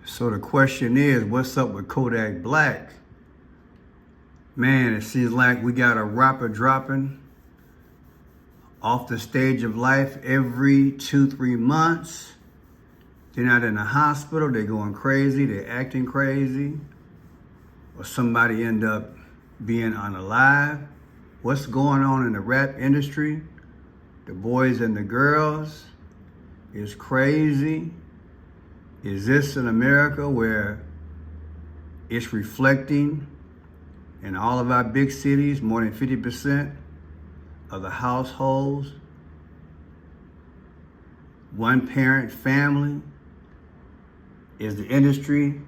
So the question is, what's up with Kodak Black? Man, it seems like we got a rapper dropping off the stage of life every 2-3 months. They're not in the hospital, they're going crazy, they're acting crazy, or somebody end up being unalive. What's going on in the rap industry? The boys and the girls is crazy. Is this in America where it's reflecting in all of our big cities? More than 50% of the households, one parent family. Is the industry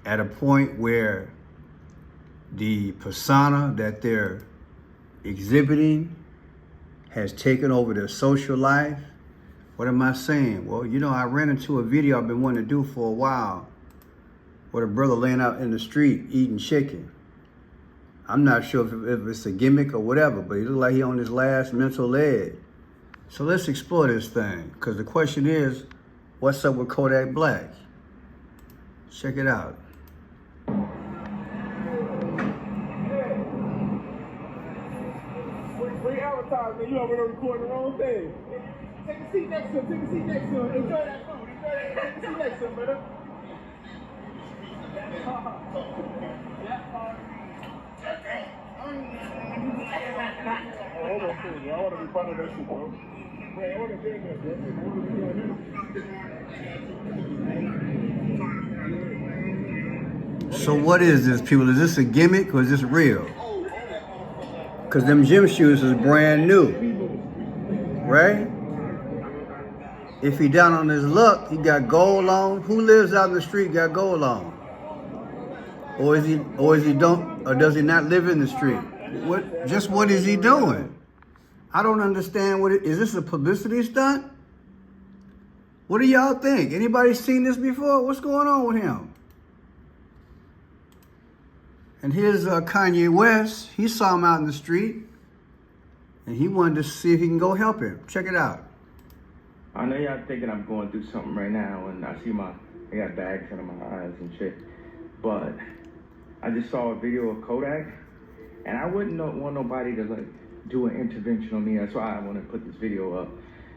at a point where the persona that they're exhibiting has taken over their social life? What am I saying? Well, I ran into a video I've been wanting to do for a while with a brother laying out in the street eating chicken. I'm not sure if it's a gimmick or whatever, but he looked like he on his last mental leg. So let's explore this thing, because the question is, what's up with Kodak Black? Check it out. Free advertisement, you over there recording the wrong thing. Take a seat next to him, take a seat next to him. Enjoy that food, enjoy that. Take a seat next to him, brother. Hold on, bro. I want to be part of that shit, bro. Wait, I want to be in there, bro. I want to be on here. So what is this, people? Is this a gimmick or is this real? Because them gym shoes is brand new, right? If he down on his luck, he got gold on. Who lives out in the street got gold on? Or does he not live in the street? What is he doing? I don't understand is this a publicity stunt? What do y'all think? Anybody seen this before? What's going on with him? And here's Kanye West. He saw him out in the street, and he wanted to see if he can go help him. Check it out. I know y'all thinking I'm going through something right now, and I got bags under my eyes and shit, but I just saw a video of Kodak, and I wouldn't want nobody to do an intervention on me. That's why I want to put this video up,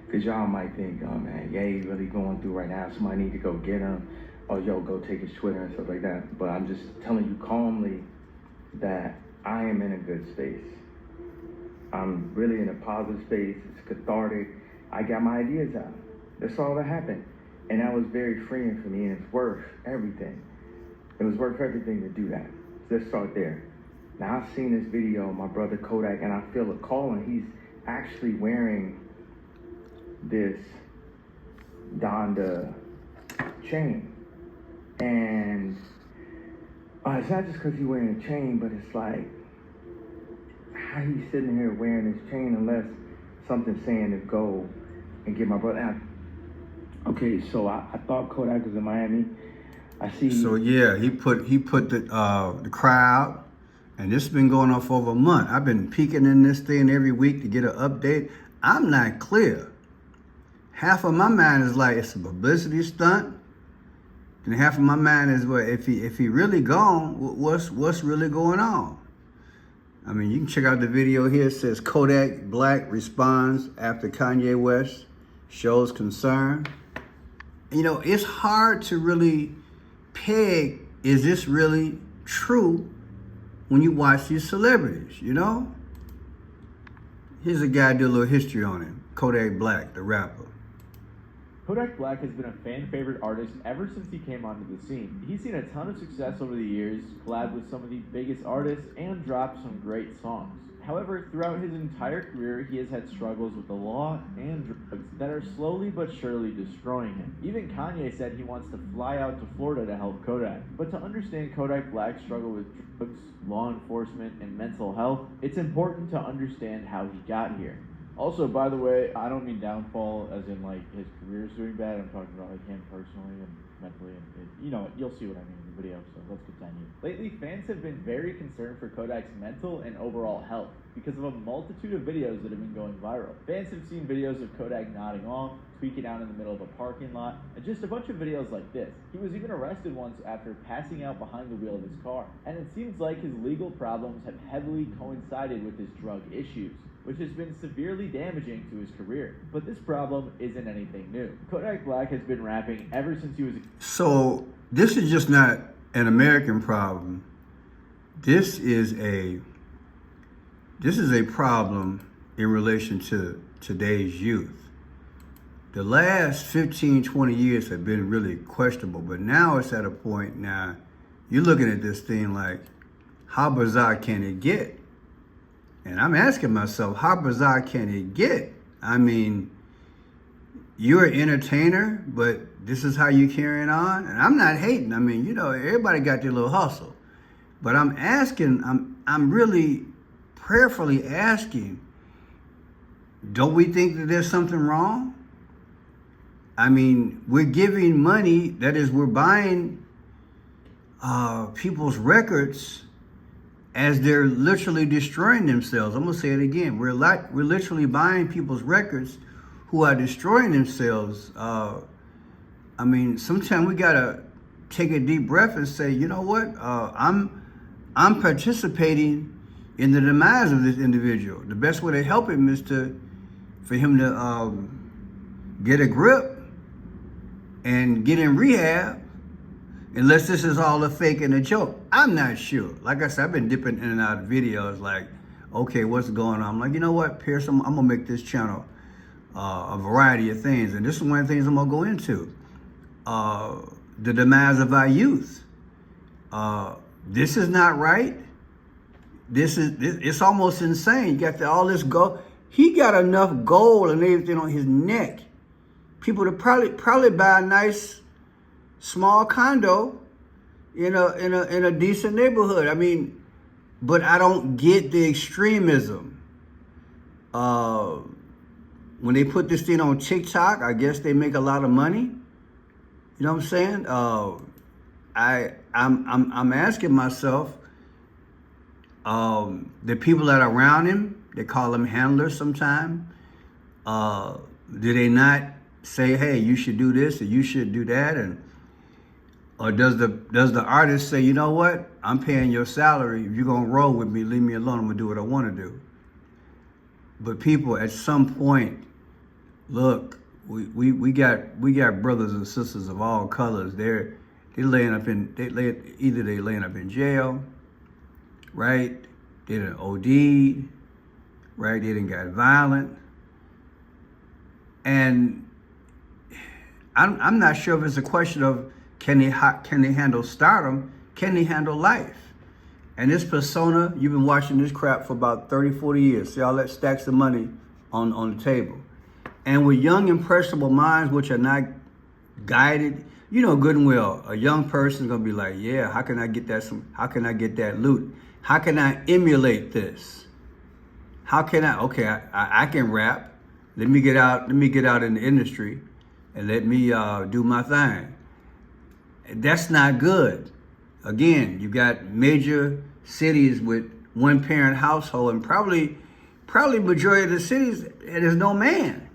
because y'all might think, oh man, Ye really going through right now, somebody need to go get him, or yo, go take his Twitter and stuff like that. But I'm just telling you calmly that I am in a good space. I'm really in a positive space. It's cathartic. I got my ideas out. That's all that happened. And that was very freeing for me, and it's worth everything. It was worth everything to do that. Let's start there. Now, I've seen this video of my brother Kodak, and I feel a calling. He's actually wearing this Donda chain. And it's not just because he's wearing a chain, but it's like, how he's sitting here wearing this chain unless something's saying to go and get my brother out. Okay, so I thought Kodak was in Miami. I see. So yeah, he put the crowd, and this has been going on for over a month. I've been peeking in this thing every week to get an update. I'm not clear. Half of my mind is like it's a publicity stunt, and half of my mind is, well, if he really gone, what's really going on? I mean, you can check out the video here. It says Kodak Black responds after Kanye West shows concern. It's hard to really peg, is this really true when you watch these celebrities, Here's a guy do a little history on him. Kodak Black, the rapper. Kodak Black has been a fan-favorite artist ever since he came onto the scene. He's seen a ton of success over the years, collabed with some of the biggest artists, and dropped some great songs. However, throughout his entire career, he has had struggles with the law and drugs that are slowly but surely destroying him. Even Kanye said he wants to fly out to Florida to help Kodak. But to understand Kodak Black's struggle with drugs, law enforcement, and mental health, it's important to understand how he got here. Also, by the way, I don't mean downfall as in his career's doing bad. I'm talking about him personally and mentally, and you'll see what I mean in the video, so let's continue. Lately, fans have been very concerned for Kodak's mental and overall health because of a multitude of videos that have been going viral. Fans have seen videos of Kodak nodding off, tweaking out in the middle of a parking lot, and just a bunch of videos like this. He was even arrested once after passing out behind the wheel of his car. And it seems like his legal problems have heavily coincided with his drug issues, which has been severely damaging to his career. But this problem isn't anything new. Kodak Black has been rapping ever since he was a... So this is just not an American problem. This is a problem in relation to today's youth. The last 15, 20 years have been really questionable, but now it's at a point now, you're looking at this thing like, how bizarre can it get? And I'm asking myself, how bizarre can it get? I mean, you're an entertainer, but this is how you carrying on? And I'm not hating. I mean, you know, everybody got their little hustle. But I'm asking, I'm really prayerfully asking, don't we think that there's something wrong? I mean, we're giving money, that is, we're buying people's records as they're literally destroying themselves. I'm gonna say it again. We're literally buying people's records who are destroying themselves. I mean, sometimes we gotta take a deep breath and say, you know what? I'm participating in the demise of this individual. The best way to help him is for him to get a grip and get in rehab, unless this is all a fake and a joke. I'm not sure. Like I said, I've been dipping in and out of videos like, okay, what's going on? I'm like, you know what, Pierce, I'm gonna make this channel a variety of things. And this is one of the things I'm gonna go into. The demise of our youth. This is not right. It's almost insane. You got all this gold. He got enough gold and everything on his neck. People to probably buy a nice small condo in a decent neighborhood. I mean, but I don't get the extremism. When they put this thing on TikTok, I guess they make a lot of money. You know what I'm saying? I'm asking myself, the people that are around him, they call him handlers sometimes. Do they not say, hey, you should do this or you should do that? Or does the artist say, you know what? I'm paying your salary. If you're gonna roll with me, leave me alone. I'm gonna do what I want to do. But people, at some point, look, we got brothers and sisters of all colors. They're laying up in either they laying up in jail, right? They done OD'd, right? They done got violent, and I'm not sure if it's a question of can they handle stardom? Can they handle life? And this persona, you've been watching this crap for about 30, 40 years. See all that stacks of money on the table. And with young, impressionable minds, which are not guided, you know good and well, a young person's gonna be like, yeah, how can I get that how can I get that loot? How can I emulate this? How can I can rap. Let me get out in the industry and let me do my thing. That's not good. Again, you got major cities with one-parent household, and probably majority of the cities, there's no man.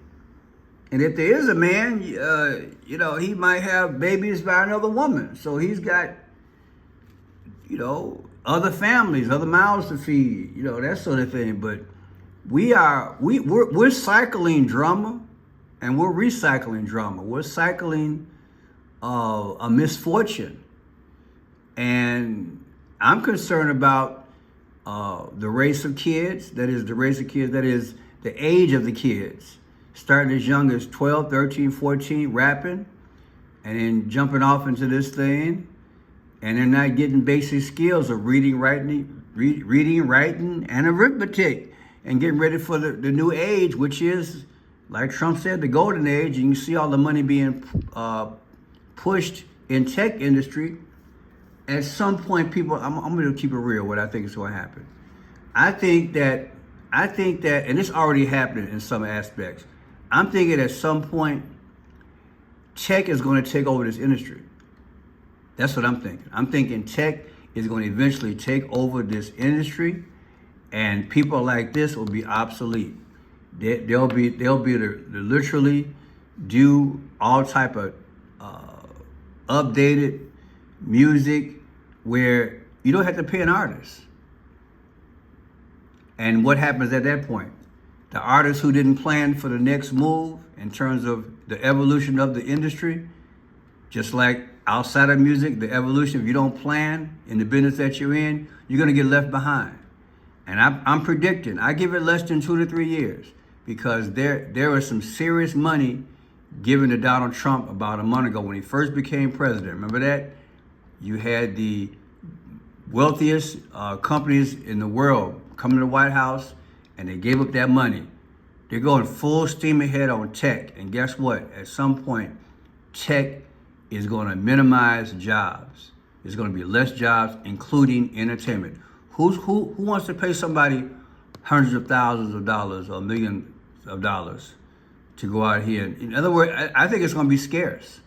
And if there is a man, you know, he might have babies by another woman. So he's got, you know, other families, other mouths to feed, you know, that sort of thing. But we're cycling drama, and we're recycling drama. We're cycling a misfortune. And I'm concerned about the race of kids, that is the age of the kids, starting as young as 12, 13, 14, rapping, and then jumping off into this thing, and they're not getting basic skills of reading, writing, and arithmetic, and getting ready for the new age, which is, like Trump said, the golden age. And you see all the money being pushed in tech industry. At some point, people, I'm going to keep it real, what I think is going to happen. I think that, and it's already happening in some aspects. I'm thinking at some point, tech is going to take over this industry. That's what I'm thinking. I'm thinking tech is going to eventually take over this industry, and people like this will be obsolete. They'll be literally do all type of updated music where you don't have to pay an artist. And what happens at that point? The artist who didn't plan for the next move in terms of the evolution of the industry, just like outside of music, the evolution, if you don't plan in the business that you're in, you're gonna get left behind. And I'm predicting, I give it less than 2 to 3 years, because there was some serious money given to Donald Trump about a month ago when he first became president. Remember that? You had the wealthiest companies in the world come to the White House, and they gave up that money. They're going full steam ahead on tech. And guess what? At some point, tech is going to minimize jobs. There's going to be less jobs, including entertainment. Who wants to pay somebody hundreds of thousands of dollars or millions of dollars to go out here? In other words, I think it's going to be scarce.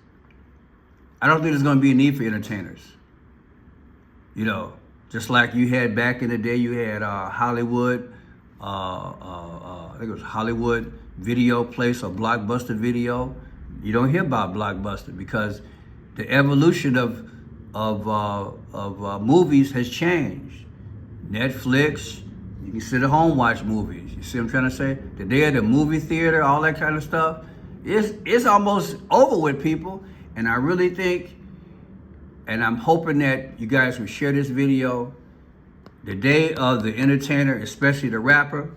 I don't think there's going to be a need for entertainers. You know, just like you had back in the day, you had Hollywood, I think it was Hollywood Video Place or Blockbuster Video. You don't hear about Blockbuster because the evolution of movies has changed. Netflix, you can sit at home watch movies. You see what I'm trying to say? The day of the movie theater, all that kind of stuff, it's almost over with, people. And I really think, and I'm hoping that you guys will share this video. The day of the entertainer, especially the rapper,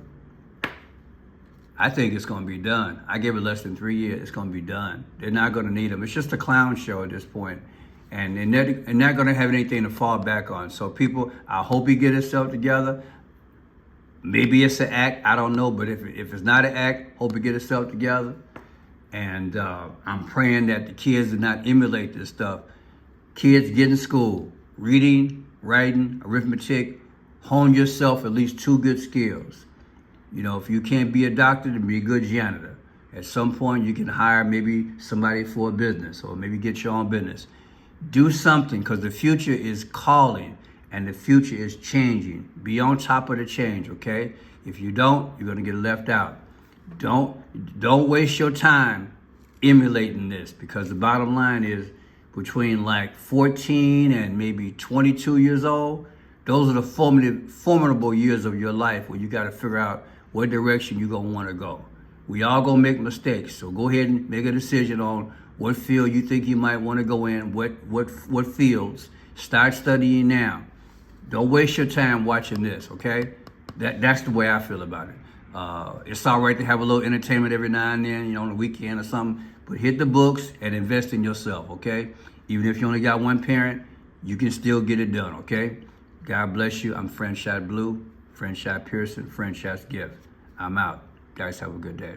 I think it's going to be done. I give it less than 3 years. It's going to be done. They're not going to need them. It's just a clown show at this point. And they're not going to have anything to fall back on. So people, I hope he get himself together. Maybe it's an act. I don't know. But if it's not an act, hope he get himself together. And I'm praying that the kids do not emulate this stuff. Kids, get in school. Reading, writing, arithmetic. Hone yourself at least 2 good skills. You know, if you can't be a doctor, then be a good janitor. At some point, you can hire maybe somebody for a business or maybe get your own business. Do something, because the future is calling and the future is changing. Be on top of the change, okay? If you don't, you're gonna get left out. Don't waste your time emulating this, because the bottom line is between like 14 and maybe 22 years old, those are the formidable years of your life where you gotta figure out what direction you're gonna wanna go. We all gonna make mistakes, so go ahead and make a decision on what field you think you might wanna go in, what fields. Start studying now. Don't waste your time watching this, okay? That's the way I feel about it. It's all right to have a little entertainment every now and then, you know, on the weekend or something, but hit the books and invest in yourself, okay? Even if you only got one parent, you can still get it done, okay? God bless you. I'm Franchise Blue, Franchise Pearson, Franchise Gift. I'm out. Guys, have a good day.